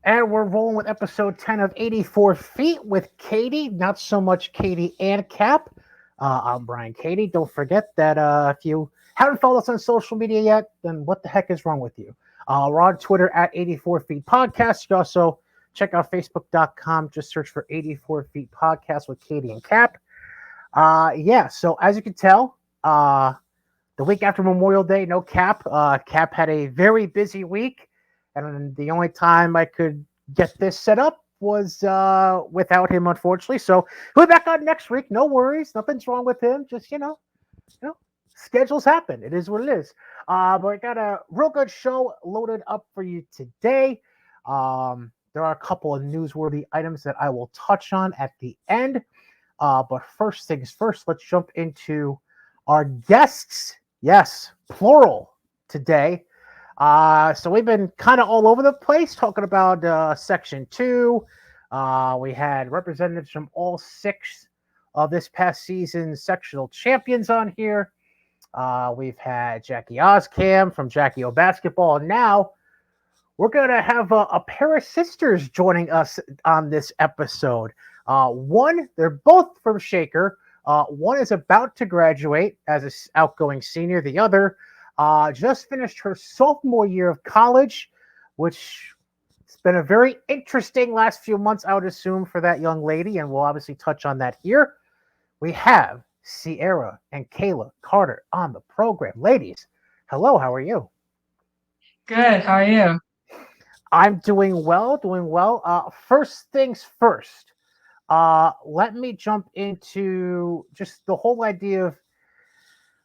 And we're rolling with episode 10 of 84 Feet with Cady. Not so much Cady and Cap. I'm Brian Cady. Don't forget that if you haven't followed us on social media yet, then what the heck is wrong with you? We're on Twitter at 84 Feet Podcast. You can also check out Facebook.com. Just search for 84 Feet Podcast with Cady and Cap. Yeah, so as you can tell, the week after Memorial Day, no Cap. Cap had a very busy week, and the only time I could get this set up was without him, unfortunately. So he'll be back on next week. No worries, nothing's wrong with him. Just schedules happen. It is what it is. But I got a real good show loaded up for you today. There are a couple of newsworthy items that I will touch on at the end. But first things first, let's jump into our guests. Yes, plural today. So we've been kind of all over the place talking about Section 2. We had representatives from all six of this past season's sectional champions on here. We've had Jackie Oscam from Jackie O Basketball. And now we're going to have a pair of sisters joining us on this episode. One, they're both from Shaker. One is about to graduate as an outgoing senior. The other just finished her sophomore year of college, which has been a very interesting last few months, I would assume, for that young lady, and we'll obviously touch on that here. We have Sierra and Kaelah Carter on the program. Ladies, hello, how are you? Good. How are you? I'm doing well, doing well. First things first, let me jump into just the whole idea of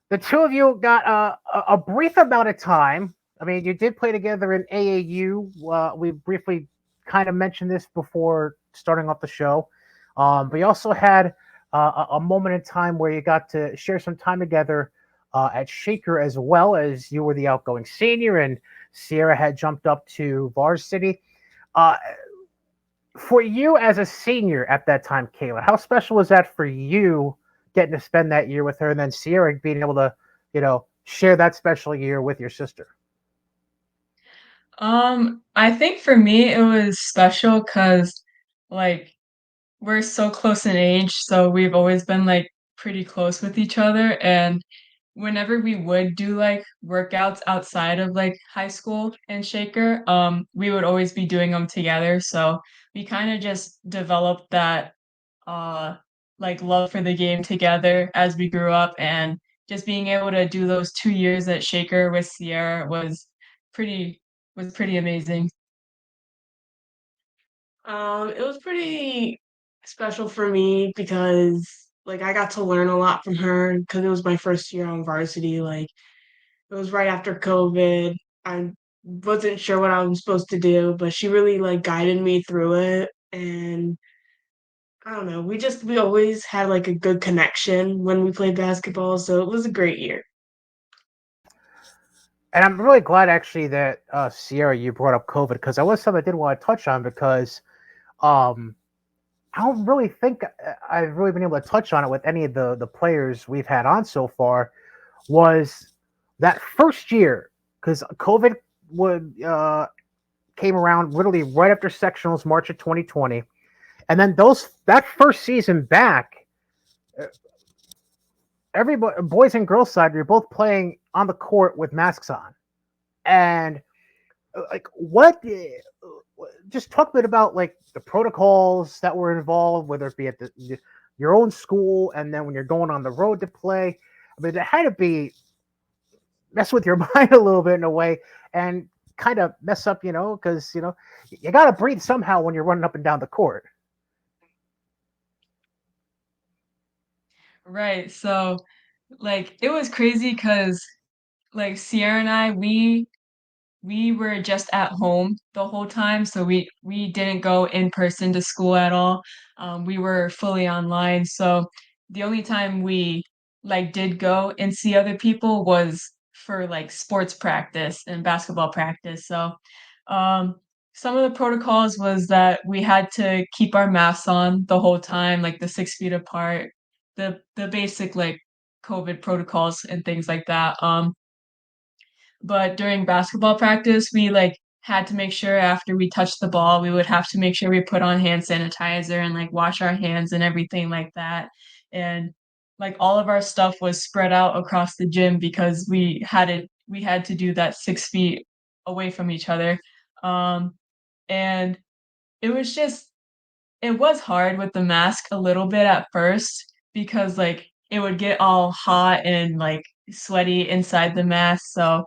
the two of you got a brief amount of time. I mean, you did play together in AAU. We briefly kind of mentioned this before starting off the show. But you also had a moment in time where you got to share some time together at Shaker as well, as you were the outgoing senior and Sierra had jumped up to varsity. Uh, for you as a senior at that time, Kaelah, how special was that for you getting to spend that year with her, and then Sierra being able to, share that special year with your sister? I think for me it was special because like we're so close in age, so we've always been like pretty close with each other. And whenever we would do like workouts outside of like high school and Shaker, we would always be doing them together. So we kind of just developed that uh like love for the game together as we grew up, and just being able to do those 2 years at Shaker with Sierra pretty was pretty amazing. It was pretty special for me because like I got to learn a lot from her because it was my first year on varsity. Like it was right after COVID. I wasn't sure what I was supposed to do, but she really like guided me through it. And I don't know, we always had like a good connection when we played basketball, so it was a great year. And I'm really glad actually that Sierra, you brought up COVID, because that was something I did want to touch on, because um, I don't really think I've really been able to touch on it with any of the players we've had on so far. Was that first year, because COVID would came around literally right after sectionals, March of 2020, and then that first season back, uh, everybody, boys and girls side, we were both playing on the court with masks on, and like what just talk a bit about like the protocols that were involved, whether it be at your own school, and then when you're going on the road to play. I mean, it had to be mess with your mind a little bit in a way, and kind of mess up, because you got to breathe somehow when you're running up and down the court. Right. So like it was crazy because like Sierra and we were just at home the whole time, so we didn't go in person to school at all. We were fully online, so the only time we like did go and see other people was for like sports practice and basketball practice. So, um, some of the protocols was that we had to keep our masks on the whole time, like the 6 feet apart, the basic like COVID protocols and things like that. But during basketball practice, we like had to make sure after we touched the ball, we would have to make sure we put on hand sanitizer and like wash our hands and everything like that. And like all of our stuff was spread out across the gym because we had to do that 6 feet away from each other. Um, and it was just it was hard with the mask a little bit at first because, like, it would get all hot and, like, sweaty inside the mask, so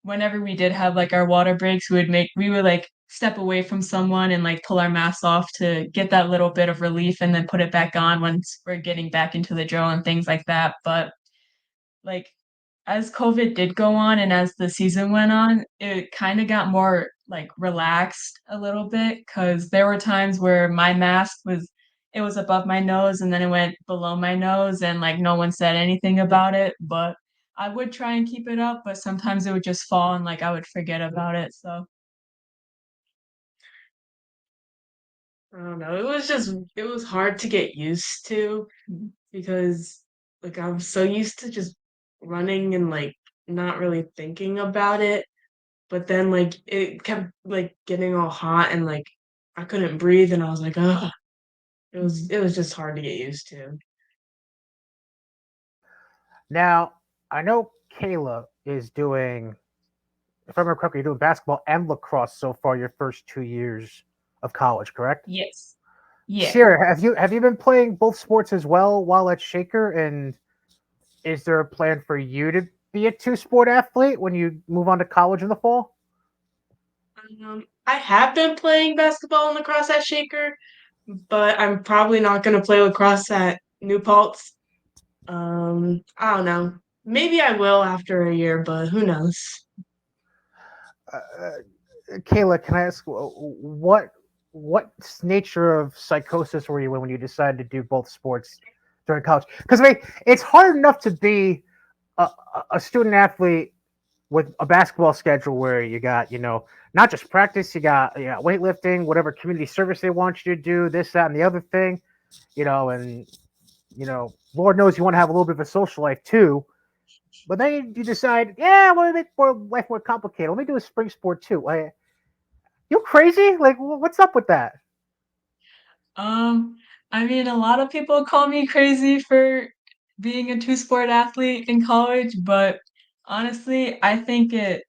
whenever we did have, like, our water breaks, we would, like, step away from someone and, like, pull our masks off to get that little bit of relief and then put it back on once we're getting back into the drill and things like that, but like, as COVID did go on and as the season went on, it kinda got more, like, relaxed a little bit because there were times where my mask was above my nose and then it went below my nose and, like, no one said anything about it, but I would try and keep it up, but sometimes it would just fall and, like, I would forget about it, so I don't know. It was hard to get used to mm. because like I'm so used to just running and like not really thinking about it. But then like it kept like getting all hot and like I couldn't breathe and I was like, oh, Mhm. it was just hard to get used to. Now, I know Kayla is doing, if I remember correctly, you're doing basketball and lacrosse so far your first 2 years of college, correct? Yes. Yeah. Sierra, have you been playing both sports as well while at Shaker? And is there a plan for you to be a two-sport athlete when you move on to college in the fall? I have been playing basketball and lacrosse at Shaker, but I'm probably not gonna play lacrosse at New Paltz. I don't know. Maybe I will after a year, but who knows? Uh, Kayla, can I ask what nature of psychosis were you in when you decided to do both sports during college? Because I mean, it's hard enough to be a student athlete with a basketball schedule where you got not just practice, you got weightlifting, whatever community service they want you to do, this, that, and the other thing, and Lord knows you want to have a little bit of a social life too. But then you decide, yeah, I want to make life more complicated. Let me do a spring sport too. You crazy? Like, what's up with that? Um, I mean, a lot of people call me crazy for being a two-sport athlete in college, but honestly, I think it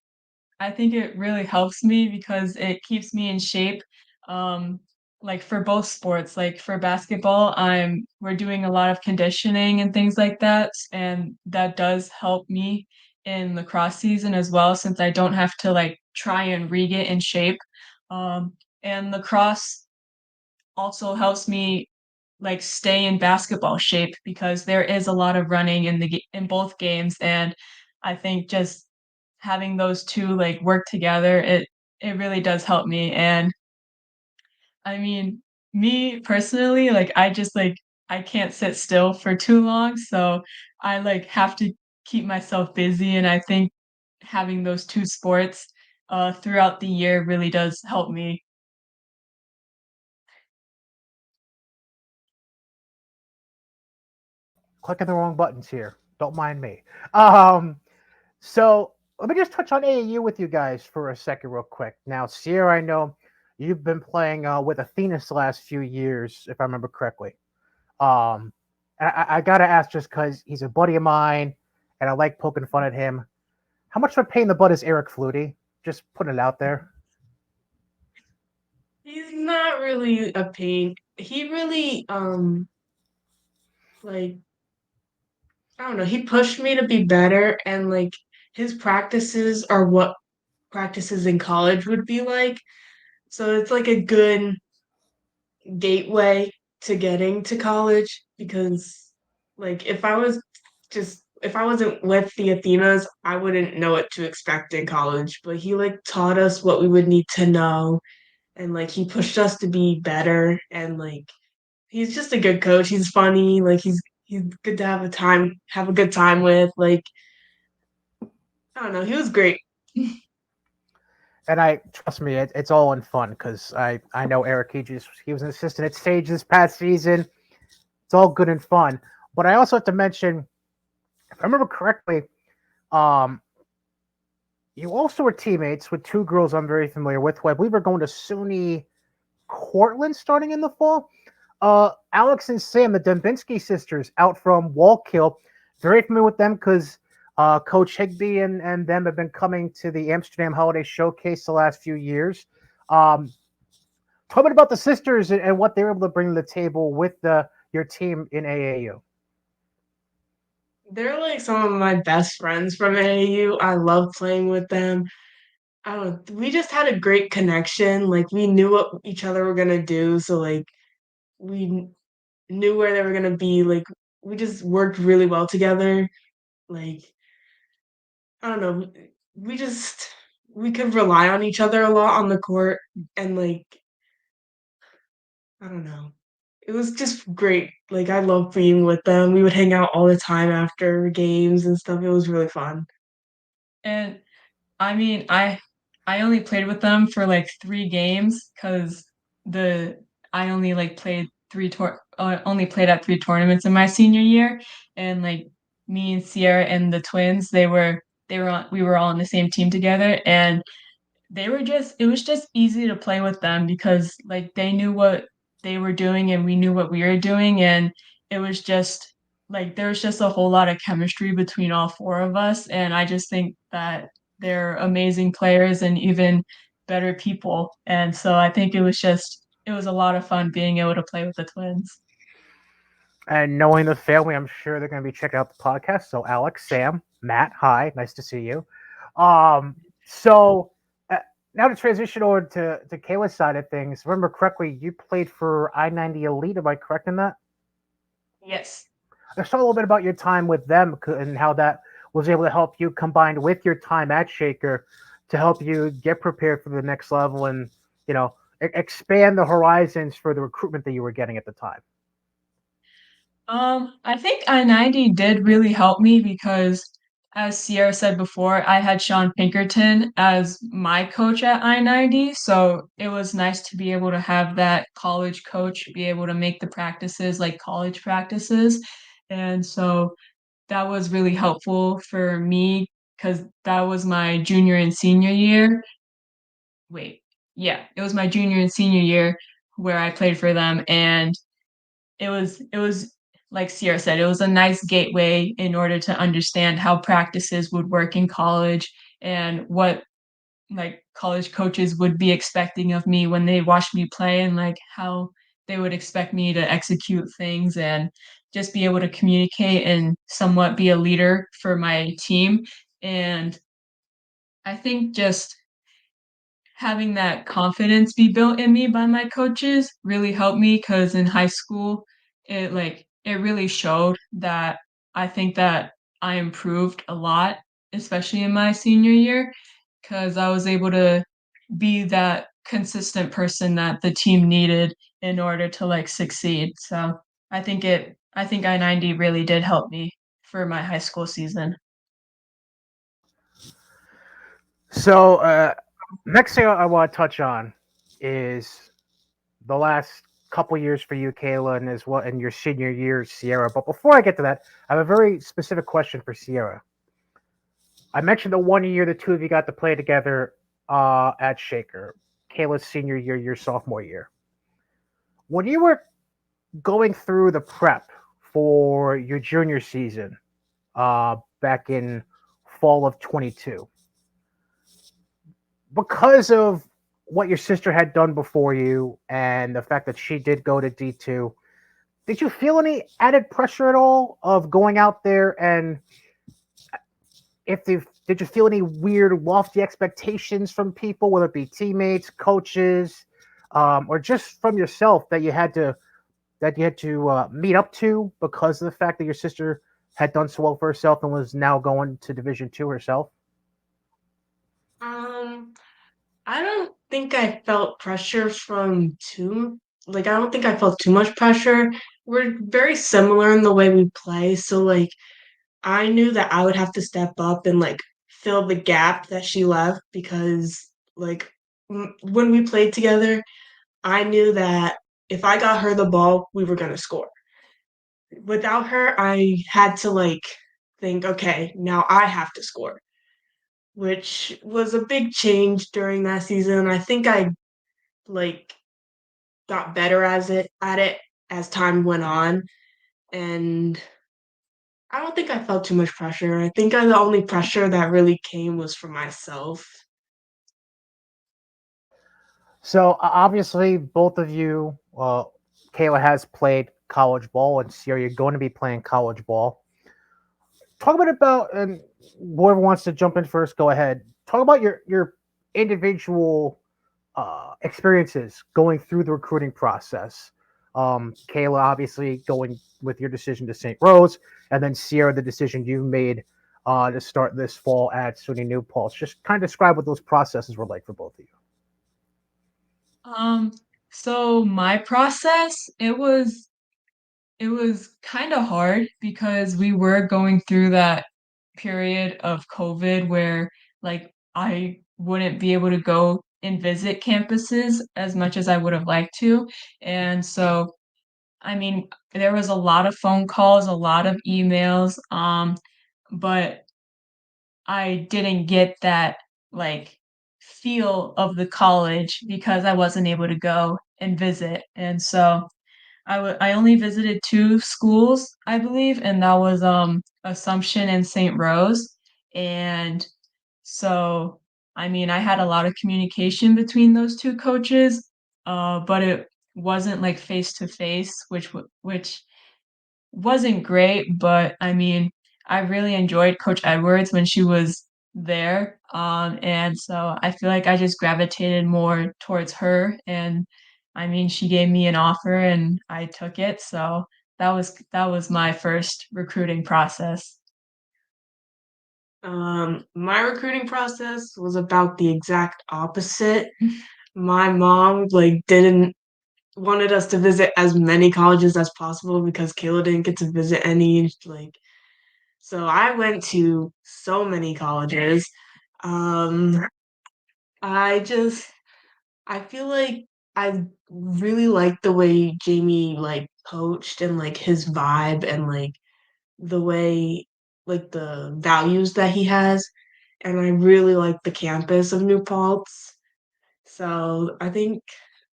really helps me because it keeps me in shape. Um, like for both sports, like for basketball, we're doing a lot of conditioning and things like that, and that does help me in the cross season as well, since I don't have to like try and re-get in shape. Um, and lacrosse also helps me like stay in basketball shape because there is a lot of running in both games and I think just having those two like work together it really does help me and I mean me personally like I just like I can't sit still for too long so I like have to keep myself busy and I think having those two sports throughout the year really does help me. Clicking the wrong buttons here. Don't mind me. Um, so let me just touch on AAU with you guys for a second, real quick. Now, Sierra, I know you've been playing with Athena's the last few years, if I remember correctly. Um, and I gotta ask, just because he's a buddy of mine, and I like poking fun at him. How much of a pain in the butt is Eric Flutie? Just putting it out there. He's not really a pain. He really like I don't know, he pushed me to be better and like his practices are what practices in college would be like. So it's like a good gateway to getting to college because like if I wasn't with the Athenas, I wouldn't know what to expect in college. But he like taught us what we would need to know and like he pushed us to be better and like he's just a good coach. He's funny, like he's good to have a good time with. Like I don't know, he was great. And I trust me, it's all in fun because I know Eric. He was an assistant at Sage this past season. It's all good and fun. But I also have to mention, if I remember correctly, um, You also were teammates with two girls I'm very familiar with, who I believe are going to SUNY Cortland starting in the fall. Alex and Sam, the Dembinski sisters, out from Wallkill. Very familiar with them because Coach Higby and them have been coming to the Amsterdam Holiday Showcase the last few years. Um, Tell me about the sisters and what they were able to bring to the table with your team in AAU. They're like some of my best friends from AAU. I love playing with them. I don't know, we just had a great connection. Like we knew what each other were gonna do, so like we knew where they were gonna be. Like we just worked really well together. Like I don't know, we just we could rely on each other a lot on the court, and like I don't know. It was just great. Like I love being with them. We would hang out all the time after games and stuff. It was really fun. And I mean, I only played with them for like 3 games because the I only like played 3 tour only played at 3 tournaments in my senior year, and like me and Sierra and the twins, they were on we were all on the same team together, and they were just it was just easy to play with them because like they knew what they were doing and we knew what we were doing, and it was just like there was just a whole lot of chemistry between all 4 of us, and I just think that they're amazing players and even better people. And so I think it was a lot of fun being able to play with the twins. And knowing the family, I'm sure they're going to be checking out the podcast. So, Alex, Sam, Matt, hi, nice to see you. Um, so uh, now to transition over to Kayla's side of things. Remember correctly, you played for I-90 Elite. Am I correct in that? Yes. Let's talk a little bit about your time with them and how that was able to help you combined with your time at Shaker to help you get prepared for the next level and expand the horizons for the recruitment that you were getting at the time. I think I-90 did really help me because, as Sierra said before, I had Sean Pinkerton as my coach at I-90. So it was nice to be able to have that college coach be able to make the practices like college practices. And so that was really helpful for me because that was my junior and senior year. Wait, yeah, it was my junior and senior year where I played for them. And it was like Sierra said, it was a nice gateway in order to understand how practices would work in college and what like college coaches would be expecting of me when they watched me play and like how they would expect me to execute things and just be able to communicate and somewhat be a leader for my team. And I think just having that confidence be built in me by my coaches really helped me because in high school it really showed that I think that I improved a lot, especially in my senior year, because I was able to be that consistent person that the team needed in order to like succeed. So I think I-90 really did help me for my high school season. So, next thing I want to touch on is the last couple years for you, Kayla, and as well in your senior year, Sierra. But before I get to that, I have a very specific question for Sierra. I mentioned the 1 year the two of you got to play together at Shaker. Kayla's senior year, your sophomore year. When you were going through the prep for your junior season back in fall of 22, because of what your sister had done before you and the fact that she did go to D2, did you feel any added pressure at all of going out there and if they did you feel any weird lofty expectations from people, whether it be teammates, coaches, or just from yourself that you had to meet up to because of the fact that your sister had done so well for herself and was now going to Division 2 herself? Um, I don't think I felt pressure from too like I don't think I felt too much pressure. We're very similar in the way we play, so like I knew that I would have to step up and like fill the gap that she left because like when we played together, I knew that if I got her the ball, we were gonna score. Without her, I had to like think, okay, now I have to score. which was a big change during that season. I think I like got better at it as time went on, and I don't think I felt too much pressure. I think the only pressure that really came was from myself. So obviously, both of you, Kayla has played college ball, and Sierra, you're going to be playing college ball. Talk a bit about, and whoever wants to jump in first, go ahead. Talk about your individual experiences going through the recruiting process. Kayla, obviously, going with your decision to St. Rose, and then Sierra, the decision you made to start this fall at SUNY New Paltz. Just kind of describe what those processes were like for both of you. Um, so my process, it was kind of hard because we were going through that period of COVID where like I wouldn't be able to go and visit campuses as much as I would have liked to. And so, I mean, there was a lot of phone calls, a lot of emails, but I didn't get that like feel of the college because I wasn't able to go and visit. And so I only visited 2 schools, I believe, and that was, Assumption and St. Rose, and so, I mean, I had a lot of communication between those 2 coaches, but it wasn't, like, face to face, which wasn't great, but, I mean, I really enjoyed Coach Edwards when she was there, and so I feel like I just gravitated more towards her, and, I mean, she gave me an offer and I took it, so that was my first recruiting process. My recruiting process was about the exact opposite. My mom like didn't wanted us to visit as many colleges as possible because Kayla didn't get to visit any. Like, so I went to so many colleges. Um, I just I feel like I really like the way Jamie like coached and like his vibe and like the way like the values that he has. And I really like the campus of New Paltz. So I think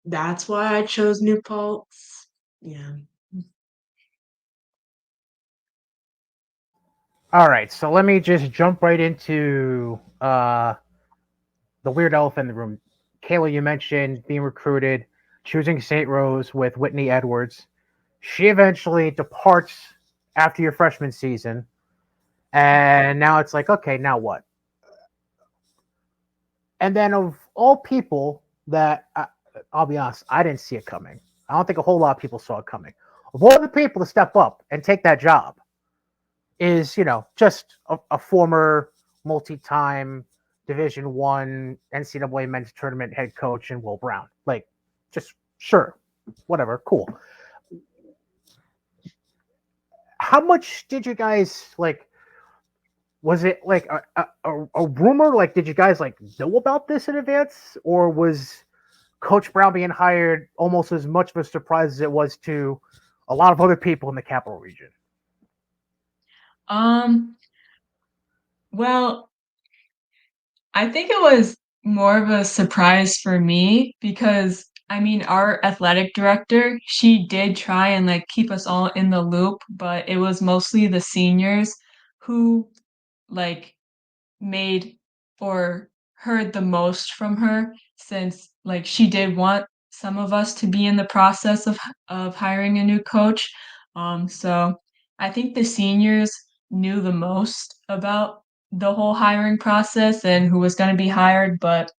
that's why I chose New Paltz. Yeah. All right, so let me just jump right into the weird elephant in the room. Kayla, you mentioned being recruited, choosing St. Rose with Whitney Edwards. She eventually departs after your freshman season, and now it's like, okay, now what? And then of all people that I'll be honest, I didn't see it coming. I don't think a whole lot of people saw it coming. Of all the people to step up and take that job is, just a former multi-time Division One NCAA men's tournament head coach and Will Brown. Like, just sure, whatever, cool. How much did you guys like? Was it like a rumor? Like, did you guys like know about this in advance, or was Coach Brown being hired almost as much of a surprise as it was to a lot of other people in the capital region? Um, well, I think it was more of a surprise for me because, I mean, our athletic director, she did try and, like, keep us all in the loop, but it was mostly the seniors who, like, made or heard the most from her since, like, she did want some of us to be in the process of hiring a new coach. So I think the seniors knew the most about the whole hiring process and who was gonna be hired, but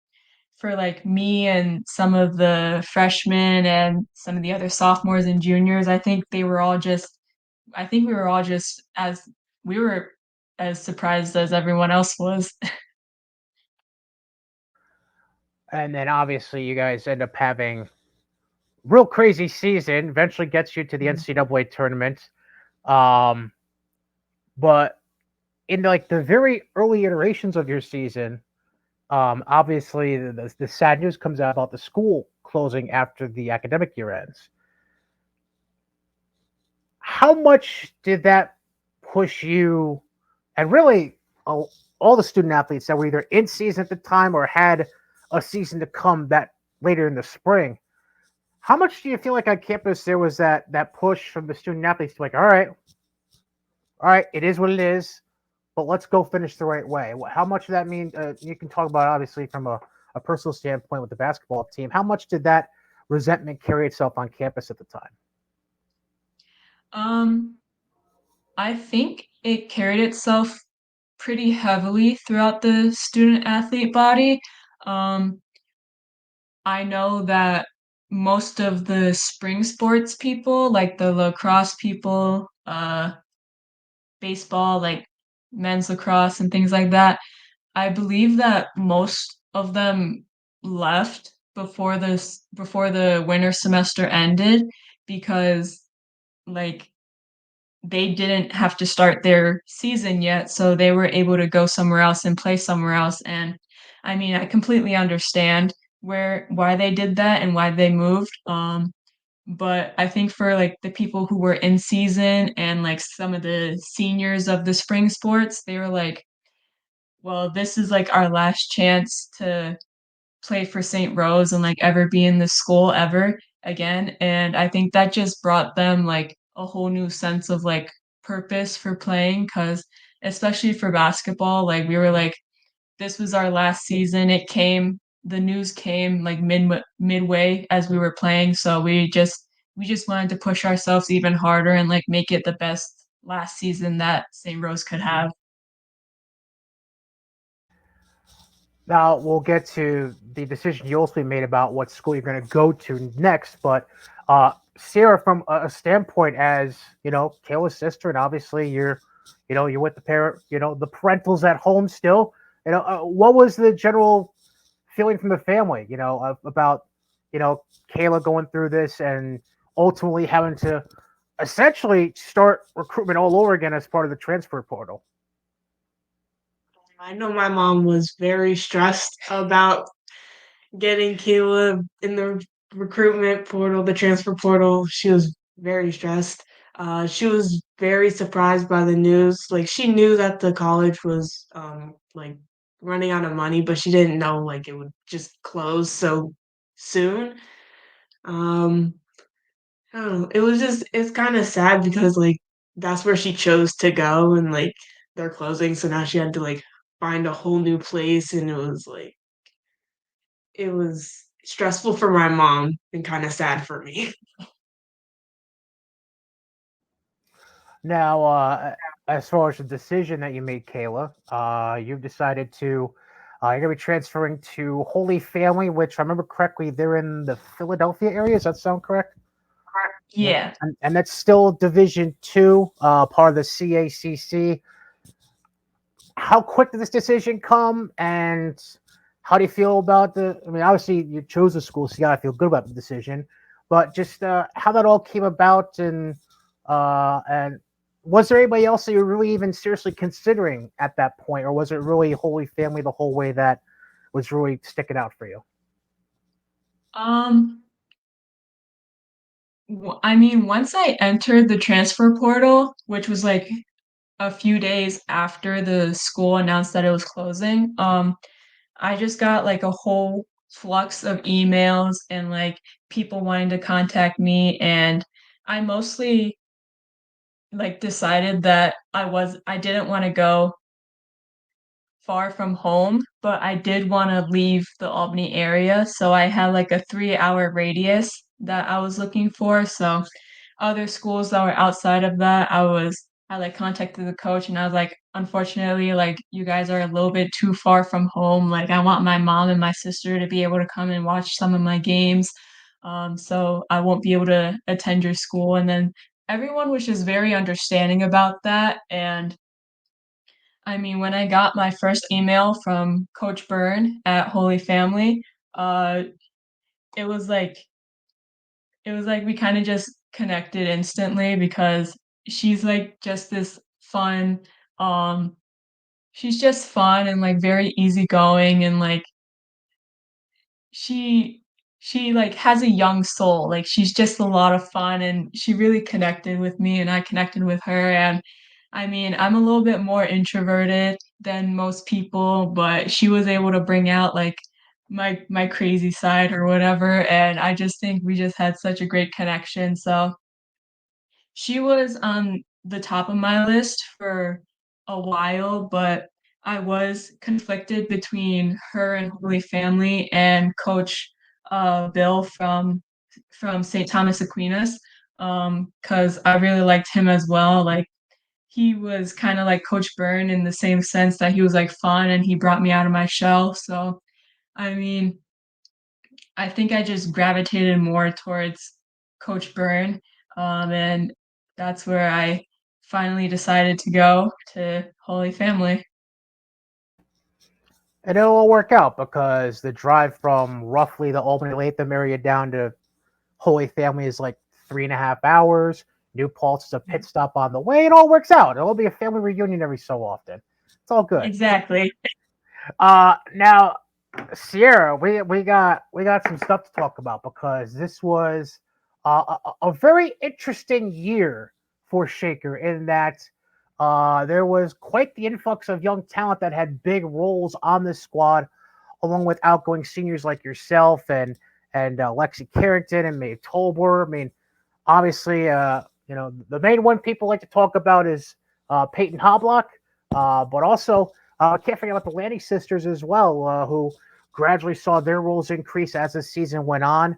for, like, me and some of the freshmen and some of the other sophomores and juniors, I think we were all just as we were as surprised as everyone else was. And then obviously you guys end up having real crazy season. Eventually gets you to the NCAA tournament. Um, but in like the very early iterations of your season, obviously the sad news comes out about the school closing after the academic year ends. How much did that push you, and really all the student athletes that were either in season at the time or had a season to come that later in the spring. How much do you feel like on campus there was that push from the student athletes to like, all right, it is what it is, but let's go finish the right way. How much of that mean? You can talk about it obviously from a personal standpoint with the basketball team. How much did that resentment carry itself on campus at the time? Um, I think it carried itself pretty heavily throughout the student athlete body. Um, I know that most of the spring sports people, like the lacrosse people, baseball, like men's lacrosse and things like that, I believe that most of them left before the winter semester ended because like they didn't have to start their season yet, so they were able to go somewhere else and play somewhere else. And I mean, I completely understand why they did that and why they moved. But I think for like the people who were in season and like some of the seniors of the spring sports, they were like, well, this is like our last chance to play for St. Rose and like ever be in this school ever again. And I think that just brought them like a whole new sense of like purpose for playing because especially for basketball, like we were like, this was our last season. The news came like midway as we were playing. So we just wanted to push ourselves even harder and like make it the best last season that St. Rose could have. Now we'll get to the decision you ultimately made about what school you're going to go to next. But Sarah, from a standpoint as Kaelah's sister, and obviously you're with the parent, the parentals at home still. What was the general feeling from the family, about Kaelah going through this and ultimately having to essentially start recruitment all over again as part of the transfer portal? I know my mom was very stressed about getting Kaelah in the recruitment portal, the transfer portal. She was very stressed. She was very surprised by the news. Like she knew that the college was like running out of money, but she didn't know like it would just close so soon. Um, I don't know. It's kind of sad because like that's where she chose to go and like they're closing, so now she had to like find a whole new place and it was stressful for my mom and kind of sad for me. Now, as far as the decision that you made, Kaelah, you've decided to you're gonna be transferring to Holy Family, which if I remember correctly, they're in the Philadelphia area. Does that sound correct? Yeah, Yeah. and that's still Division Two, part of the CACC. How quick did this decision come, and how do you feel about the? I mean, obviously you chose the school, so you gotta feel good about the decision. But just how that all came about, and was there anybody else that you were really even seriously considering at that point, or was it really Holy Family the whole way that was really sticking out for you? Um, I mean, once I entered the transfer portal, which was like a few days after the school announced that it was closing, I just got like a whole flux of emails and like people wanting to contact me and I mostly like decided that I didn't want to go far from home, but I did wanna leave the Albany area, so I had, like, a 3-hour radius that I was looking for, so other schools that were outside of that, I, like, contacted the coach, and I was like, "Unfortunately, like, you guys are a little bit too far from home, like, I want my mom and my sister to be able to come and watch some of my games, so I won't be able to attend your school," and then everyone was just very understanding about that, and I mean, when I got my first email from Coach Byrne at Holy Family, uh, it was like it was like we kinda just connected instantly because she's, like, just this fun, um she's just fun and, like, very easygoing and, like, she like, has a young soul, like, she's just a lot of fun, and she really connected with me, and I connected with her, and, I mean, I'm a little bit more introverted, than most people, but she was able to bring out like my crazy side or whatever, and I just think we just had such a great connection. So she was on the top of my list for a while, but I was conflicted between her and Holy Family and Coach Bill from St. Thomas Aquinas, because I really liked him as well. Like he was kind of like Coach Byrne in the same sense that he was like fun and he brought me out of my shell. So I mean, I think I just gravitated more towards Coach Byrne, and that's where I finally decided to go to Holy Family. And it'll all work out because the drive from roughly the Albany Latham area down to Holy Family is like 3.5 hours. New Paltz is a pit stop on the way. It all works out. It'll be a family reunion every so often. It's all good. Exactly. Now Sierra, we got some stuff to talk about because this was a very interesting year for Shaker in that there was quite the influx of young talent that had big roles on this squad, along with outgoing seniors like yourself and Lexi Carrington and Mae Tolber. I mean, obviously, the main one people like to talk about is Peyton Hoblock, but also can't forget about the Lanning sisters as well, who gradually saw their roles increase as the season went on.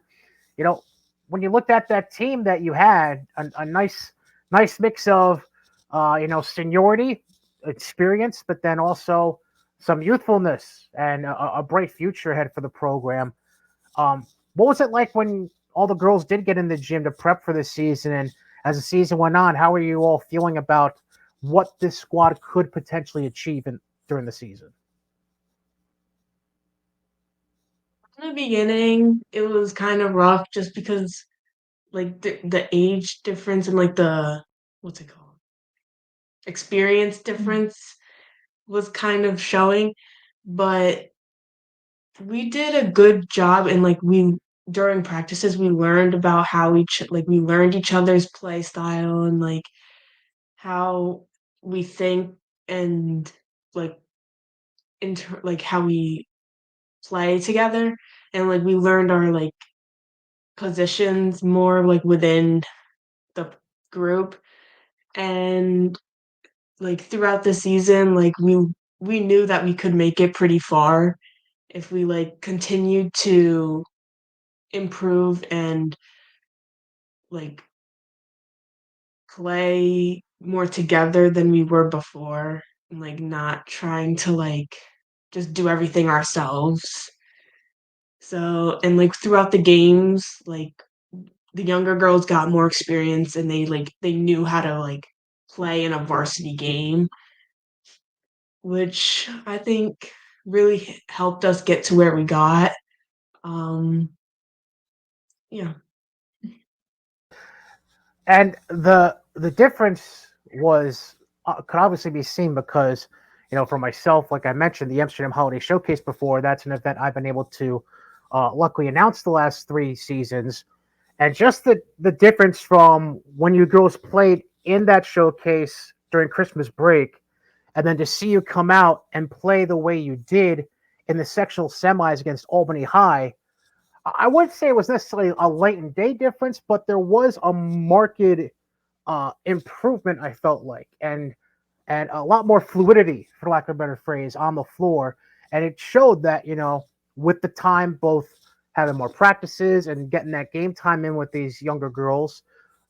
You know, when you looked at that team that you had, a nice mix of, seniority, experience, but then also some youthfulness and a bright future ahead for the program. What was it like when all the girls did get in the gym to prep for the season? And as the season went on, how are you all feeling about what this squad could potentially achieve during the season? In the beginning, it was kind of rough just because like the age difference and like the what's it called? Experience difference was kind of showing, but we did a good job and like we during practices we learned about how we learned each other's play style and like how we think and like like how we play together and like we learned our like positions more like within the group and like throughout the season like we knew that we could make it pretty far if we like continued to improve and like play more together than we were before and like not trying to like just do everything ourselves. So and like throughout the games, like the younger girls got more experience and they knew how to like play in a varsity game, which I think really helped us get to where we got. Um yeah. And the difference was could obviously be seen because for myself, like I mentioned, the Amsterdam Holiday Showcase before. That's an event I've been able to luckily announce the last 3 seasons, and just the difference from when you girls played in that showcase during Christmas break, and then to see you come out and play the way you did in the sectional semis against Albany High. I wouldn't say it was necessarily a light and day difference, but there was a marked improvement. I felt like, and a lot more fluidity, for lack of a better phrase, on the floor, and it showed that with the time, both having more practices and getting that game time in with these younger girls,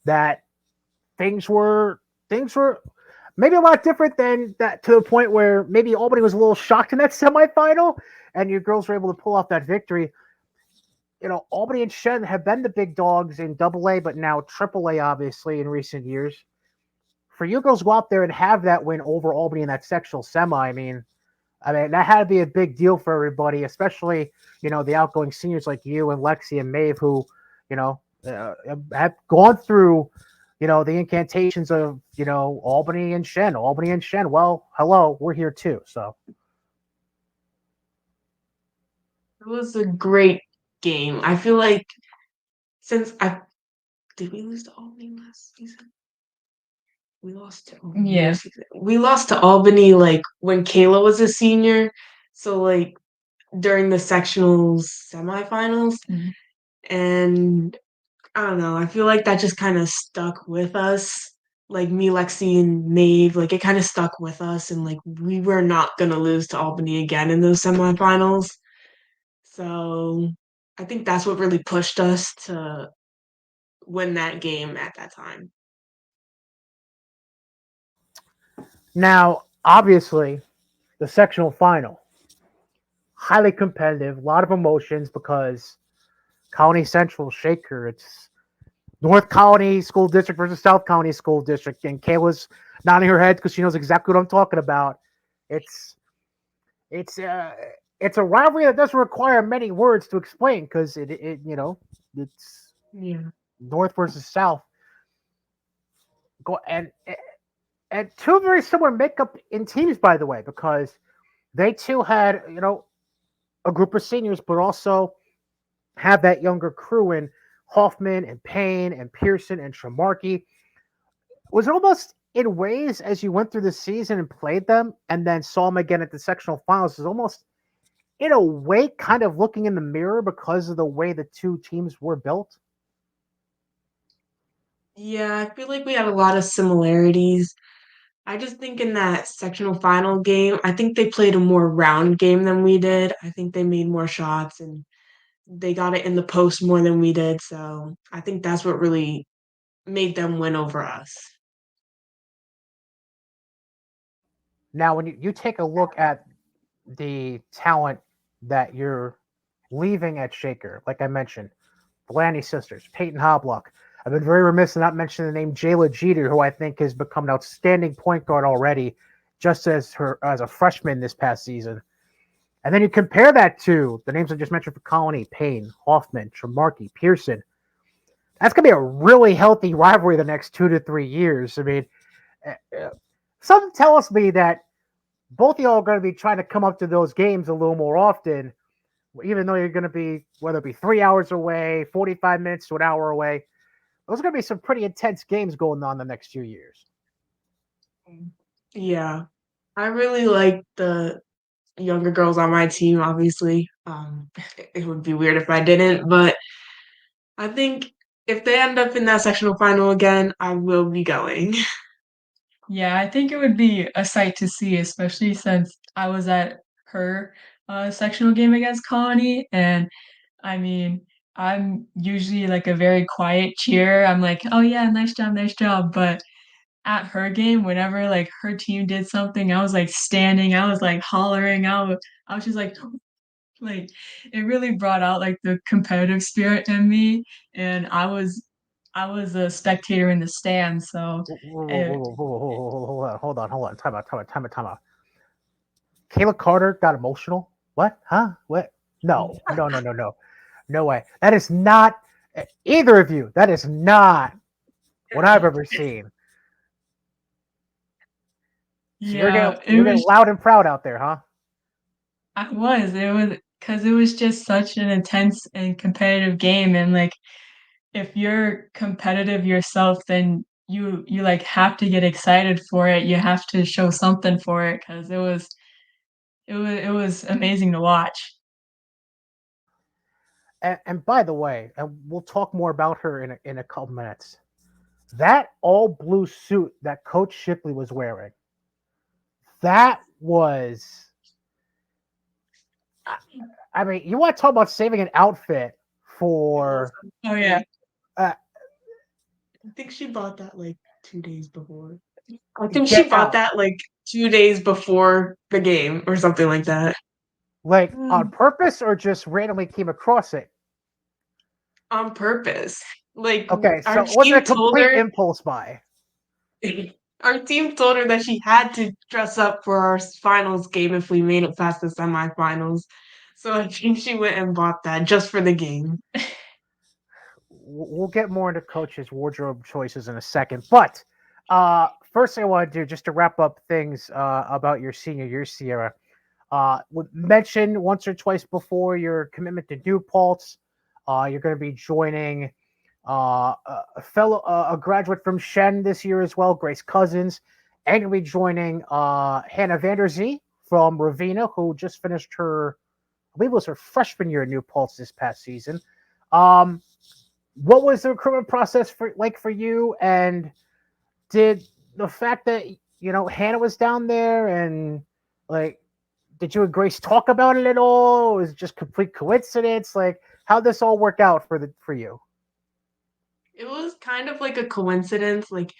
that things were maybe a lot different than that, to the point where maybe Albany was a little shocked in that semifinal, and your girls were able to pull off that victory. Albany and Shen have been the big dogs in Double A, but now Triple A, obviously, in recent years. For you girls to go out there and have that win over Albany in that sectional semi, I mean that had to be a big deal for everybody, especially the outgoing seniors like you and Lexi and Maeve, who you know have gone through the incantations of Albany and Shen. Well, hello, we're here too. So It was a great game. I feel like since I did we lose to Albany last season? we lost to Yeah. we lost to Albany like when Kayla was a senior. So like during the sectionals semifinals. Mhm. And I don't know, I feel like that just kind of stuck with us. Like me, Lexi, and Maeve, like it kind of stuck with us, and like we were not gonna lose to Albany again in those semifinals. So I think that's what really pushed us to win that game at that time. Now, obviously, the sectional final, highly competitive, a lot of emotions because Colony Central Shaker, it's North Colony School District versus South Colony School District, and Kayla's nodding her head because she knows exactly what I'm talking about. It's it's uh it's a rivalry that doesn't require many words to explain because it it's Yeah. North versus South. Go and two very similar makeup in teams, by the way, because they too had a group of seniors, but also have that younger crew in Hoffman and Payne and Pearson and Tremarky. Was it almost in ways as you went through the season and played them and then saw them again at the sectional finals, is almost in a way kind of looking in the mirror because of the way the two teams were built? Yeah, I feel like we have a lot of similarities. I just think in that sectional final game, I think they played a more round game than we did. I think they made more shots and they got it in the post more than we did. So I think that's what really made them win over us. Now, when you take a look at the talent that you're leaving at Shaker, like I mentioned, the Lanny sisters, Peyton Hoblock. I've been very remiss in not mentioning the name Jayla Jeter, who I think has become an outstanding point guard already, just as a freshman this past season. And then you compare that to the names I just mentioned for Colony, Payne, Hoffman, Tremarky, Pearson. That's going to be a really healthy rivalry the next 2 to 3 years. I mean, something tells me that both of y'all are going to be trying to come up to those games a little more often, even though you're going to be, whether it be 3 hours away, 45 minutes to an hour away. Those are going to be some pretty intense games going on the next few years. Yeah. I really like the younger girls on my team, obviously. It would be weird if I didn't, but I think if they end up in that sectional final again, I will be going. Yeah, I think it would be a sight to see, especially since I was at her sectional game against Colony. And I mean, I'm usually like a very quiet cheer. I'm like, oh yeah, nice job, nice job. But at her game, whenever like her team did something, I was like standing, I was like hollering, I was just like it really brought out like the competitive spirit in me, and I was a spectator in the stands, so uh, Hold on. Time out. Kayla Carter got emotional. What? Huh? What? No. No way. That is not either of you. That is not what I've ever seen. So yeah, it you're getting was loud and proud out there, huh? I was it was because it was just such an intense and competitive game, and like if you're competitive yourself, then you like have to get excited for it. You have to show something for it because it was amazing to watch. And by the way, and we'll talk more about her in a couple minutes. That all blue suit that Coach Shipley was wearing, that was, I I mean, you want to talk about saving an outfit It was for, Oh yeah. great. uh, I think she bought that like 2 days before. I think she get bought out. that like 2 days before the game or something like that. Like on Mm. purpose or just randomly came across it? On purpose. Like Okay, so our it wasn't a team told complete her impulse buy. our team told her that she had to dress up for our finals game if we made it past the semifinals. So I think she went and bought that just for the game. We'll get more into coach's wardrobe choices in a second. But first thing I want to do, just to wrap up things about your senior year, Sierra, we mentioned once or twice before your commitment to New Paltz. You're going to be joining A graduate from Shen this year as well, Grace Cousins, and gonna be joining Hannah Vanderzee from Ravenna, who just finished her, I believe it was her freshman year at New Paltz this past season. Um, what was the recruitment process for you, and did the fact that Hannah was down there and like did you and Grace talk about it at all? Or was it just complete coincidence? Like how'd this all work out for you? It was kind of like a coincidence. Like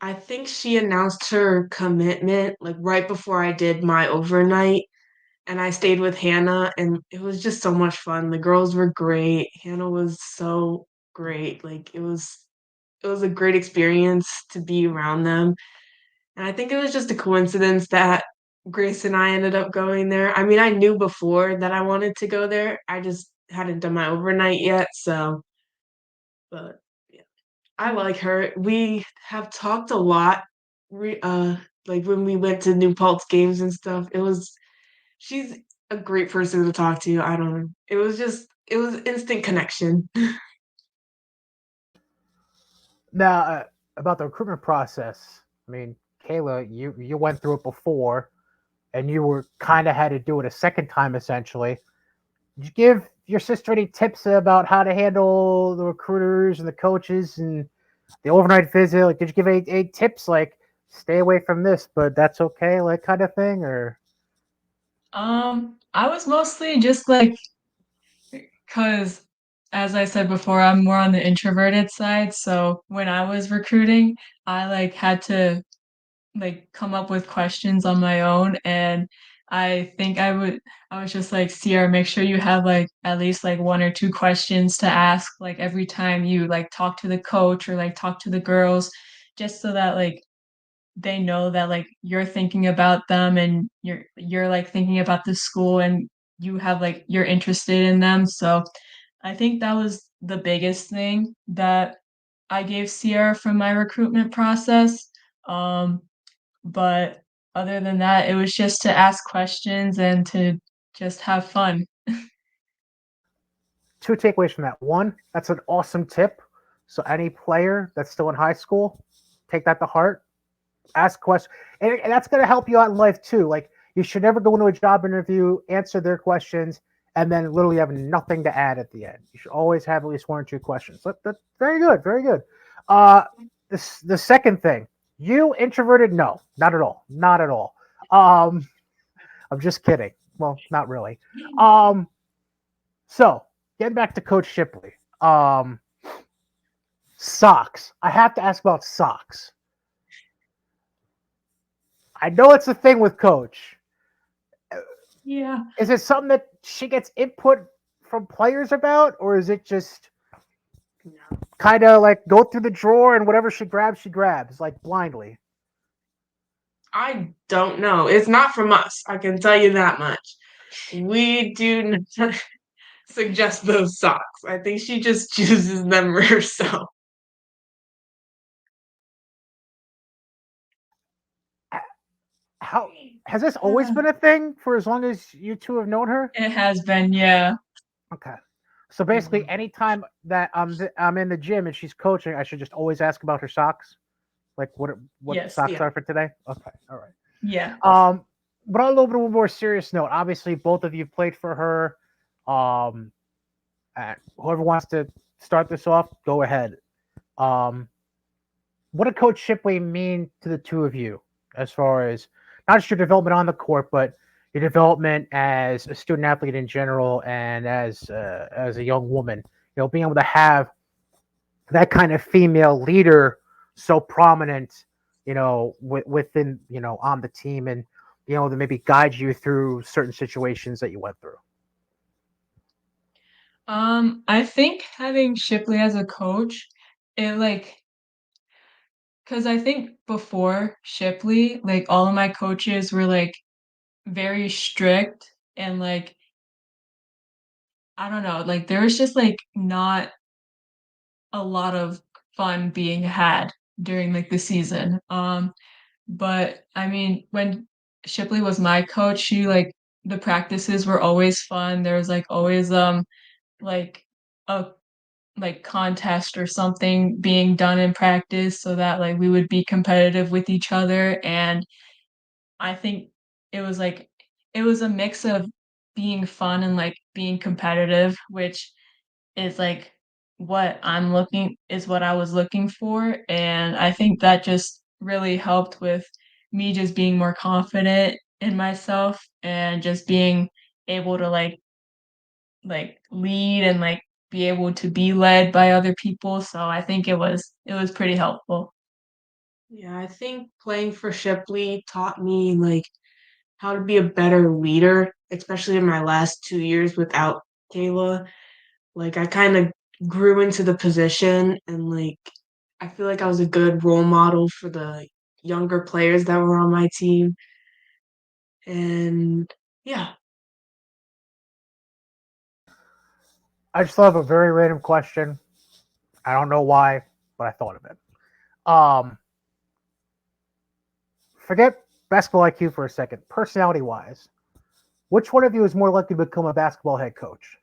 I think she announced her commitment like right before I did my overnight, and I stayed with Hannah, and it was just so much fun. The girls were great. Hannah was so great. Like it was a great experience to be around them. And I think it was just a coincidence that Grace and I ended up going there. I mean, I knew before that I wanted to go there. I just hadn't done my overnight yet, so but yeah. I like her. We have talked a lot like when we went to New Paltz games and stuff. She's a great person to talk to. I don't know. It was instant connection. Now, about the recruitment process, I mean, Kaelah, you went through it before, and you were kind of had to do it a second time essentially. Did you give your sister any tips about how to handle the recruiters and the coaches and the overnight visit? Like, did you give any tips like stay away from this, but that's okay, like kind of thing, or I was mostly just like, because as I said before, I'm more on the introverted side. So when I was recruiting, I like had to like come up with questions on my own. And I think I was just like, Sierra, make sure you have like at least like one or two questions to ask like every time you like talk to the coach or like talk to the girls, just so that like they know that like you're thinking about them and you're like thinking about the school and you have like you're interested in them. So I think that was the biggest thing that I gave Sierra from my recruitment process. Um, but other than that, it was just to ask questions and to just have fun. two takeaways from that? One, that's an awesome tip. So any player that's still in high school, take that to heart. Ask questions, and that's going to help you out in life too. Like you should never go into a job interview, answer their questions, and then literally have nothing to add at the end. You should always have at least one or two questions. That's very good, very good. Uh, the second thing, you introverted? No, not at all, not at all. Um, I'm just kidding. Well, not really. Um, so getting back to Coach Shipley. Um, Socks. I have to ask about socks. I know it's a thing with Coach. Yeah. Is it something that she gets input from players about, or is it just kind of like go through the drawer and whatever she grabs like blindly? I don't know. It's not from us. I can tell you that much. We do not suggest those socks. I think she just chooses them herself. How has this always Uh, been a thing for as long as you two have known her? it has been, yeah. Okay. So basically, Mhm. anytime that I'm in the gym and she's coaching, I should just always ask about her socks, like what the Yes. socks Yeah. are for today. Okay, all right. Yeah. Um, but on a little bit of a more serious note, obviously both of you played for her. Um, whoever wants to start this off, go ahead. Um, what did Coach Shipley mean to the two of you as far as not just your development on the court, but your development as a student athlete in general and as a young woman? Being able to have that kind of female leader so prominent, within on the team and being able to maybe guide you through certain situations that you went through. I think having Shipley as a coach, it like, because I think before Shipley, like all of my coaches were like very strict and like I don't know, like there was just like not a lot of fun being had during like the season. But I mean, when Shipley was my coach, she like the practices were always fun. There was like always like a like contest or something being done in practice so that like we would be competitive with each other. And I think it was like it was a mix of being fun and like being competitive, which is like what I was looking for. And I think that just really helped with me just being more confident in myself and just being able to like lead and like be able to be led by other people. So I think it was pretty helpful. Yeah, I think playing for Shipley taught me like how to be a better leader, especially in my last 2 years without Kayla. Like I kind of grew into the position and like I feel like I was a good role model for the younger players that were on my team. And yeah, I just thought of a very random question. I don't know why, but I thought of it. Um, Forget basketball IQ for a second. Personality wise, which one of you is more likely to become a basketball head coach?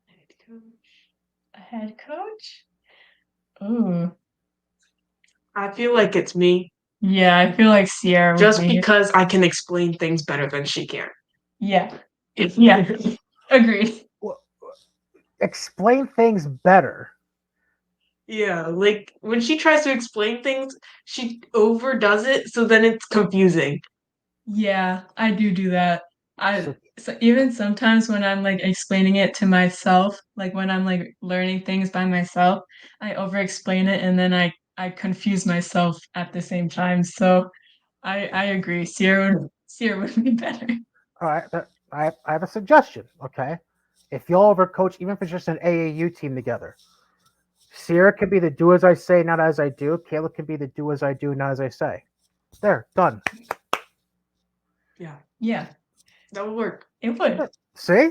Head coach. A head coach? Ooh. I feel like it's me Yeah, I feel like Sierra would just be. because I can explain things better than she can. Yeah. Yeah. Agreed. Well, explain things better. Yeah, like when she tries to explain things, she overdoes it, so then it's confusing. Yeah, I do that. So, So even sometimes when I'm like explaining it to myself, like when I'm like learning things by myself, I over explain it and then I confuse myself at the same time. So I agree. Sierra would be better. all right, I have a suggestion. Okay, if y'all ever coach, even if it's just an AAU team together, Sierra can be the do as I say, not as I do. Kaelah can be the do as I do, not as I say. There, done. Yeah, Yeah, that would work. it would. See,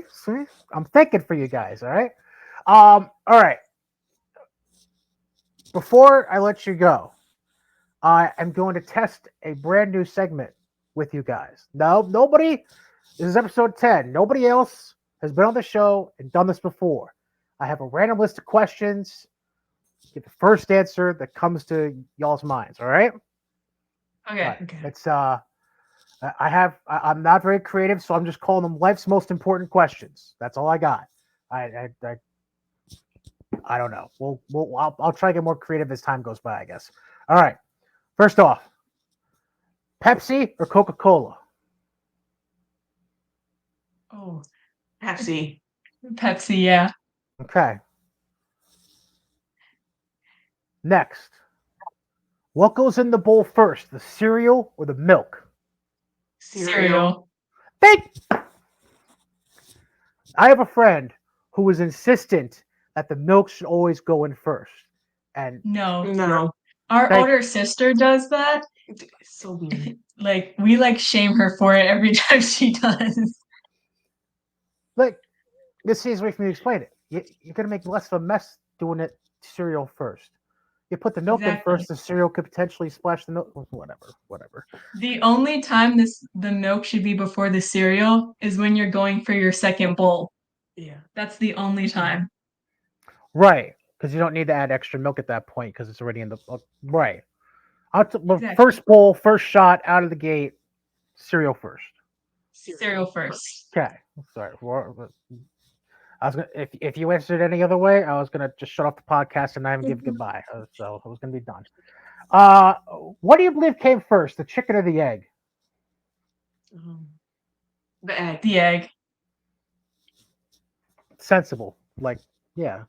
I'm thinking for you guys. All right. All right. Before I let you go, I am going to test a brand new segment with you guys. No, nobody. This is episode 10. Nobody else has been on the show and done this before. I have a random list of questions. Get the first answer that comes to y'all's minds. All right. All Okay. right. Okay. It's I'm not very creative, so I'm just calling them life's most important questions. That's all I got. I don't know. I'll try to get more creative as time goes by, I guess. All right. First off, Pepsi or Coca Cola? Oh, Pepsi. Pepsi, yeah. Okay. Next, what goes in the bowl first, the cereal or the milk? Cereal. Cereal. Thank. I have a friend who was insistent that the milk should always go in first, and No. No. Our thank. older sister does that. It's so weird. Like we like shame her for it every time she does. Like, this is way for me to explain it. You're gonna make less of a mess doing it cereal first. You put the milk in Exactly. first, the cereal could potentially splash the milk. Whatever. The only time the milk should be before the cereal is when you're going for your second bowl. Yeah. That's the only time. Right, because you don't need to add extra milk at that point because it's already in the right. The Exactly. first bowl, first shot out of the gate, cereal first. Cereal first. Okay, sorry. I was gonna if you answered any other way, I was gonna just shut off the podcast and not even give goodbye. So I was gonna be done. Uh, what do you believe came first, the chicken or the egg? Um, the egg. The egg. Sensible, like yeah.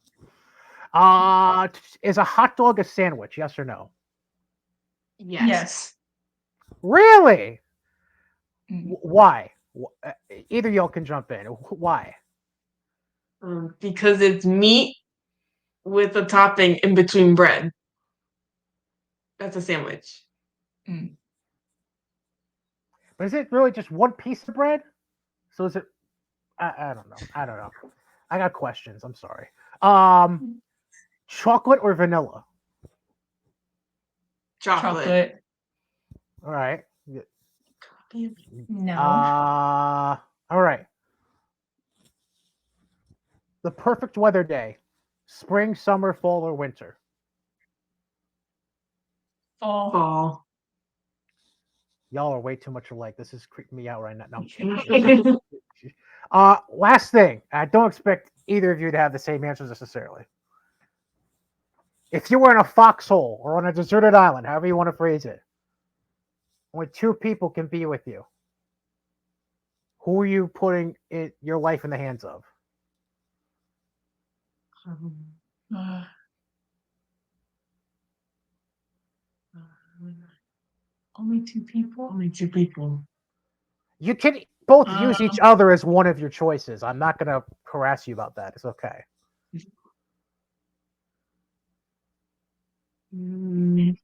Is a hot dog a sandwich? Yes or no? Yes. Yes. Really? Mm. Why? Either y'all can jump in. Why? Because it's meat with a topping in between bread. That's a sandwich. Mm. But is it really just one piece of bread? So is it? I don't know. I don't know. I got questions. I'm sorry. Um, chocolate or vanilla? Chocolate. Chocolate. All right. No. All right. The perfect weather day. Spring, summer, fall, or winter? Fall. Fall. Y'all are way too much alike. This is creeping me out right now. No, I'm kidding. Last thing. I don't expect either of you to have the same answers necessarily. If you were in a foxhole or on a deserted island, however you want to phrase it, only two people can be with you. Who are you putting your life in the hands of? Uh, only two people. Only two people. You can both use Um, each other as one of your choices. I'm not going to harass you about that. It's okay. Mm,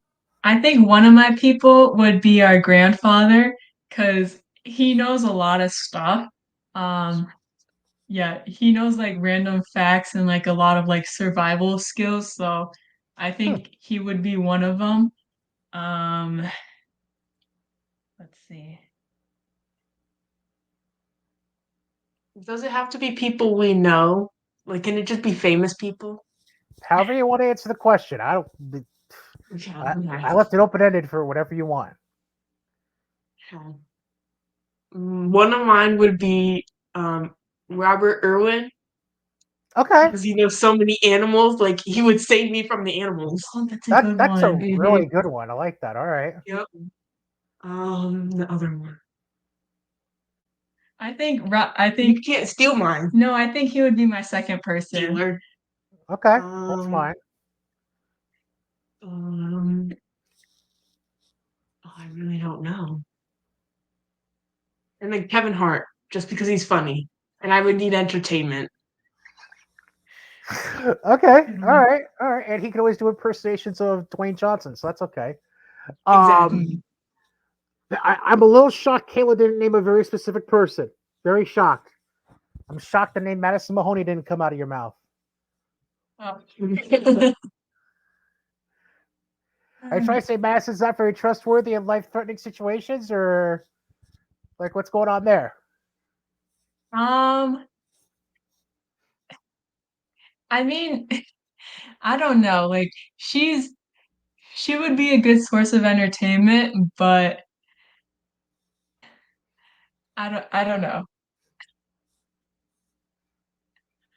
I think one of my people would be our grandfather because he knows a lot of stuff. Um, yeah, he knows like random facts and like a lot of like survival skills. So I Hmm. think he would be one of them. Um, let's see. does it have to be people we know? Like, can it just be famous people? However you want to answer the question. Yeah. I left it open ended for whatever you want. Okay. One of mine would be Robert Irwin Okay. because he knows so many animals. Like, he would save me from the animals. Oh, that's a good That's a one. really good one. I like that. All right. Yep. The other one. I You think can't steal mine. no, I think he would be my second person. Stealer. Okay. That's Um, fine. um, I really don't know. And then Kevin Hart, just because he's funny, and I would need entertainment. Okay. All right. All right. And he can always do impersonations of Dwayne Johnson, so that's okay. Exactly. I'm a little shocked Kaelah didn't name a very specific person. Very shocked. I'm shocked the name Madison Mahoney didn't come out of your mouth. Oh. Are you trying to say Madison's not very trustworthy in life-threatening situations, or like what's going on there? Um, I mean, I don't know. Like she would be a good source of entertainment, but I don't know.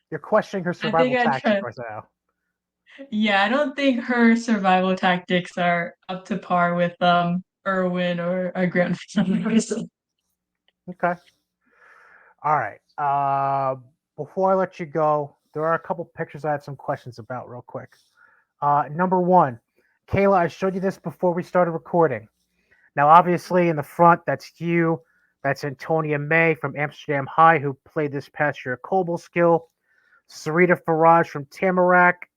You're questioning her I think survival I'd tactics try. right now. Yeah, I don't think her survival tactics are up to par with Erwin or our grandfather. Okay. All right. Before I let you go, there are a couple pictures I had some questions about real quick. Number one, Kaelah, I showed you this before we started recording. Now, obviously, in the front, that's you. That's Antonia May from Amsterdam High, who played this past year at Cobleskill. Sarita Faraj from Tamarack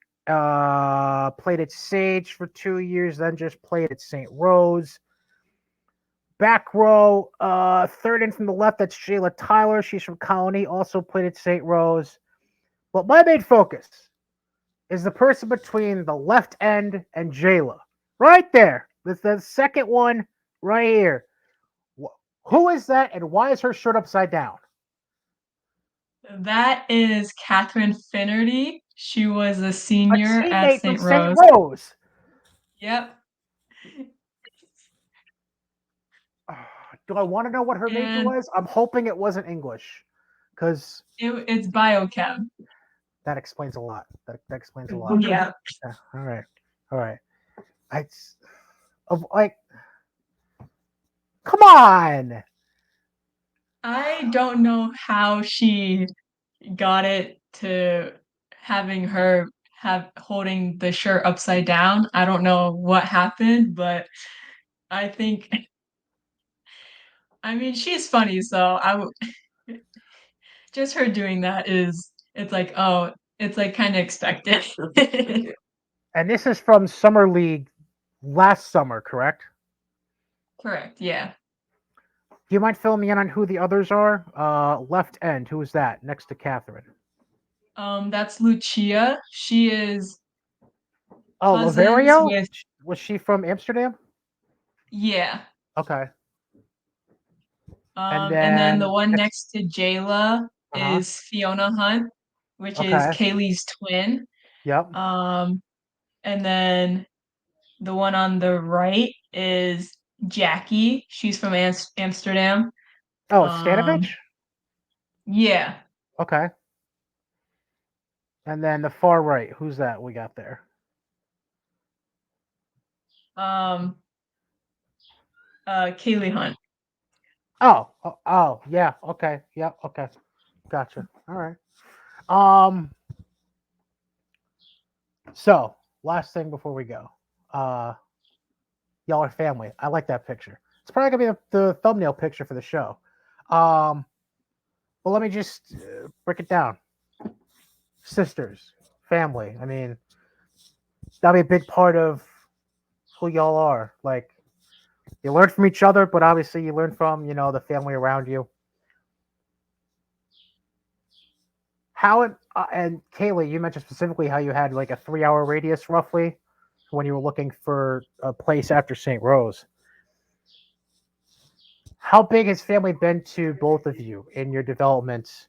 played at Sage for 2 years, then just played at St. Rose. Back row, third in from the left, that's Jayla Tyler. She's from Colony, also played at St. Rose. But my main focus is the person between the left end and Jayla. Right there. That's the second one right here. Who is that and why is her shirt upside down? That is Catherine Finnerty. She was a A senior at teammate from St. St. Rose. Rose. Yep. Do I want to know what her major And was? I'm hoping it wasn't English because it's biochem. that explains a lot. That explains a lot. Yeah. All right. All right. I, of like, come on. I don't know how she got it to having her have holding the shirt upside down. I don't know what happened, but I think I mean she's funny, so just her doing that is it's like oh it's like kind of expected. And this is from Summer League last summer, correct? Correct, yeah. Do you mind filling me in on who the others are? Left end, who is that next to Catherine? That's Lucia. She is Oh, cousins Laverio? with Was she from Amsterdam? yeah. Okay. And And then the then one next, next to Jayla uh huh. is Fiona Hunt, which is Okay. Kaylee's twin. Yep. Um, and then the one on the right is Jackie. She's from Amsterdam. Oh, Um, Stanovich. yeah. Okay. And then the far right, who's that we got there? Um, Kaylee Hunt. Oh, yeah. Okay. Yeah. Okay. Gotcha. All right. Um. So last thing before we go, uh, y'all are family. I like that picture. It's probably gonna be the thumbnail picture for the show. Um. But let me just break it down. Sisters, family. I mean, that'll be a big part of who y'all are. Like you learn from each other, but obviously you learn from the family around you. How it and Kaylee, you mentioned specifically how you had like a 3 hour radius roughly when you were looking for a place after St. Rose. How big has family been to both of you in your development?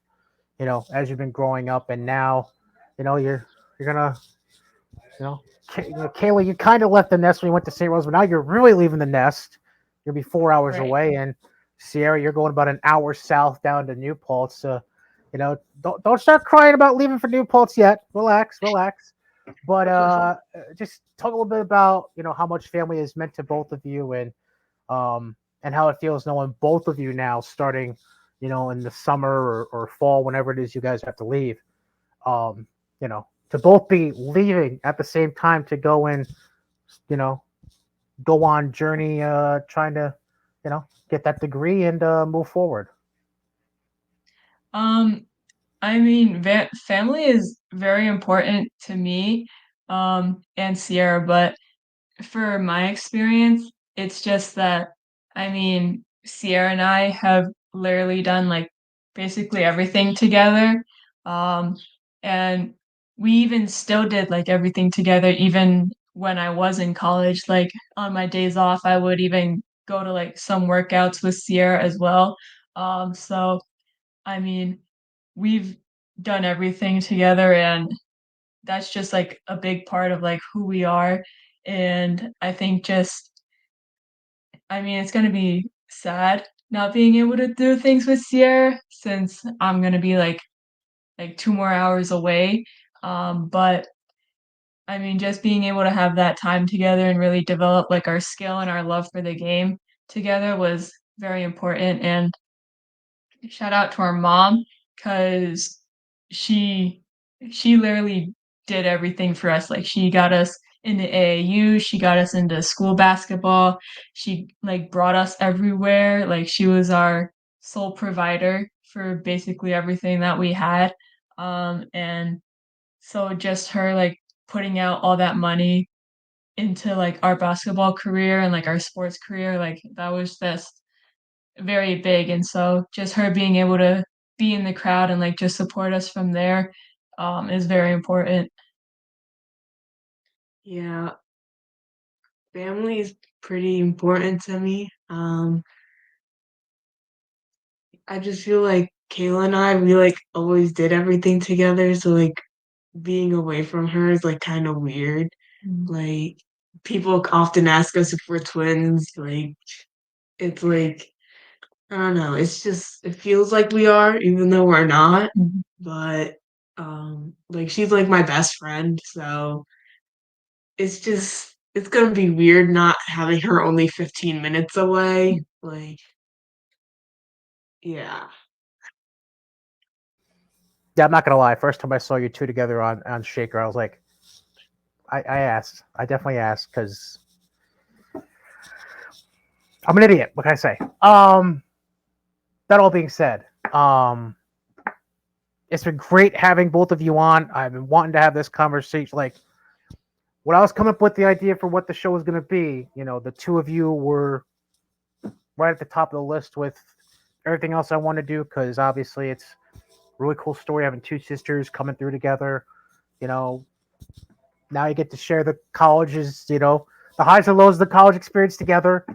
As you've been growing up, and now, you're gonna, Kaylee, you kind of left the nest when you went to St. Rose, but now you're really leaving the nest. You'll be 4 hours Right. away, and Sierra, you're going about an hour south down to New Paltz. Don't start crying about leaving for New Paltz yet. Relax, relax. But just talk a little bit about how much family is meant to both of you, and how it feels knowing both of you now starting, in the summer or fall, whenever it is you guys have to leave. Um, to both be leaving at the same time to go and, you know, go on journey, trying to, get that degree and move forward. Um, I mean, family is very important to me, and Sierra, but for my experience, it's just that, I mean, Sierra and I have literally done like basically everything together. Um, and we even still did like everything together, even when I was in college. Like on my days off, I would even go to like some workouts with Sierra as well. So I mean, we've done everything together, and that's just like a big part of like who we are. And I think just, I mean, it's gonna be sad not being able to do things with Sierra since I'm gonna be like 2 more hours away. But I mean, just being able to have that time together and really develop like our skill and our love for the game together was very important. And shout out to our mom because she she literally did everything for us. Like she got us into AAU, she got us into school basketball. She like brought us everywhere. Like she was our sole provider for basically everything that we had. And so just her like putting out all that money into like our basketball career and like our sports career, like that was just very big, and so just her being able to be in the crowd and, like, just support us from there, is very important. Yeah, family is pretty important to me. I just feel like Kayla and I, we like always did everything together. So like being away from her is like kind of weird. Mhm. Like people often ask us if we're twins. Like it's like I don't know. It's just it feels like we are, even though we're not. Mhm. But like she's like my best friend, so it's just it's gonna be weird not having her only 15 minutes away. Like, yeah. Yeah, I'm not gonna lie. First time I saw you two together on Shaker, I was like, I asked. I definitely asked because I'm an idiot. What can I say? That all being said, it's been great having both of you on. I've been wanting to have this conversation. Like when I was coming up with the idea for what the show was going to be, the two of you were right at the top of the list with everything else I want to do because obviously it's a really cool story having two sisters coming through together. You know, now you get to share the colleges, the highs and lows of the college experience together,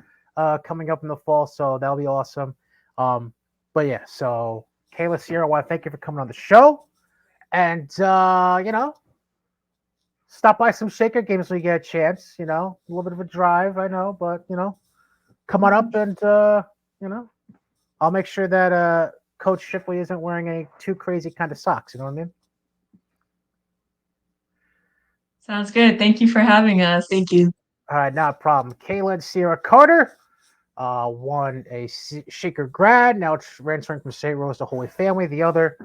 coming up in the fall. So that'll be awesome. Um, but yeah, so Kaelah, Sierra, I want to thank you for coming on the show. And, stop by some Shaker games when you get a chance. A little bit of a drive, I know, but come on up and you know, I'll make sure that Coach Shipley isn't wearing any too crazy kind of socks. You know what I mean? Sounds good. Thank you for having us. Thank you. All right, not a problem. Kaelah and Sierra Carter one a Shaker grad, now transferring from St. Rose to Holy Family. The other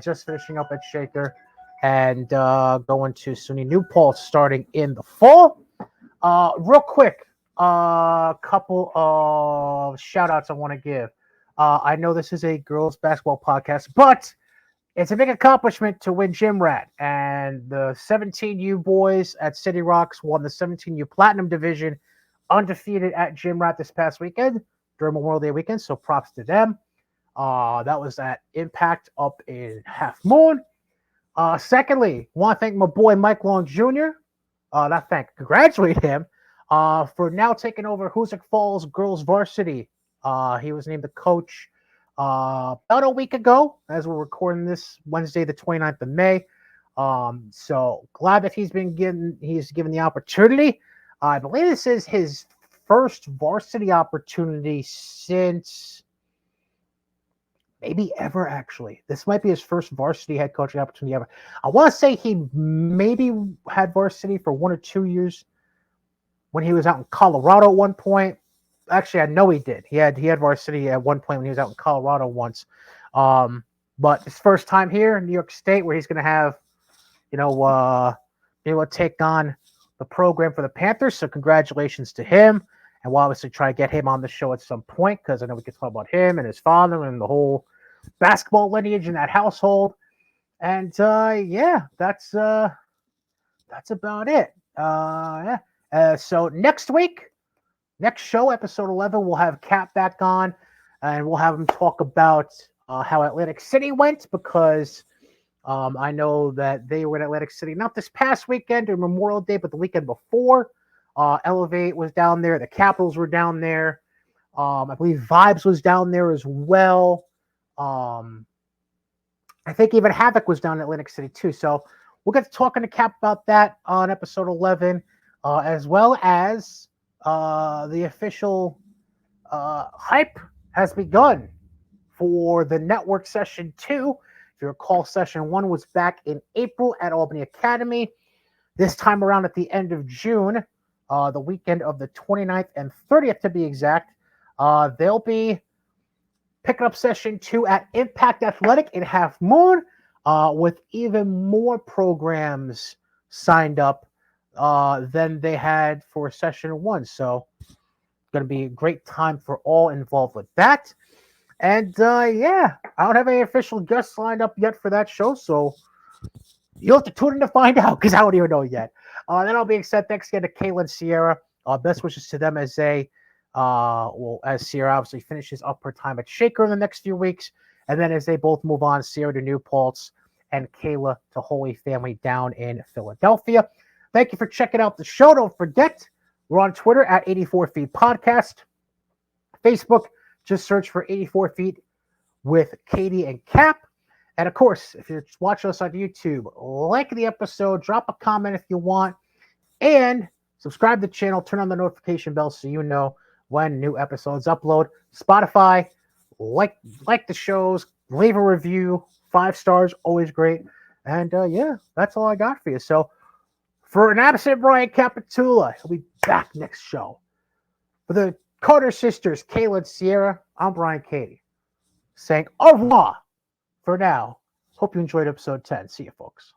just finishing up at Shaker and going to SUNY New Paltz starting in the fall. Real quick, couple of shout outs I want to give. I know this is a girls basketball podcast, but it's a big accomplishment to win Gym Rat. And the 17U boys at City Rocks won the 17U Platinum Division undefeated at Gym Rat this past weekend during Memorial Day weekend. So props to them. That was at Impact up in Half Moon. Secondly, want to thank my boy Mike Long Jr. Congratulate him for now taking over Hoosick Falls girls varsity. He was named the coach about a week ago, as we're recording this Wednesday, the 29th of May. So glad that he's given the opportunity. I believe this is his first varsity opportunity since maybe ever, actually. This might be his first varsity head coaching opportunity ever. I want to say he maybe had varsity for 1 or 2 years when he was out in Colorado at one point. Actually, I know he did. He had varsity at one point when he was out in Colorado once. But his first time here in New York State, where he's going to have, be able to take on the program for the Panthers. So congratulations to him. And we'll obviously try to get him on the show at some point because I know we can talk about him and his father and the whole basketball lineage in that household. And yeah, that's about it. So next week, next show, episode 11, we'll have Cap back on, and we'll have him talk about how Atlantic City went because I know that they were in Atlantic City not this past weekend or Memorial Day, but the weekend before. Elevate was down there. The Capitals were down there. I believe Vibes was down there as well. I think even Havoc was down in Atlantic City too. So we'll get to talking to Cap about that on episode 11, as well as the official hype has begun for the network session 2. If you recall, session 1 was back in April at Albany Academy. This time around at the end of June, the weekend of the 29th and 30th to be exact, they'll be picking up session 2 at Impact Athletic in Half Moon with even more programs signed up than they had for session 1. So going to be a great time for all involved with that. And yeah, I don't have any official guests lined up yet for that show, so you'll have to tune in to find out because I don't even know yet. That all being said, thanks again to Kaelah and Sierra. Best wishes to them as as Sierra obviously finishes up her time at Shaker in the next few weeks, and then as they both move on, Sierra to New Paltz and Kaelah to Holy Family down in Philadelphia. Thank you for checking out the show. Don't forget, we're on Twitter at 84 Feet Podcast. Facebook, just search for 84 Feet with Cady and Cap. And of course, if you're watching us on YouTube, like the episode, drop a comment if you want, and subscribe to the channel, turn on the notification bell so you know when new episodes upload. Spotify, like the shows, leave a review, 5 stars, always great. And yeah, that's all I got for you. So for an absent Brian Capitula, he'll be back next show. For the Carter sisters, Kaelah and Sierra, I'm Brian Cady, saying au revoir for now. Hope you enjoyed episode 10. See you, folks.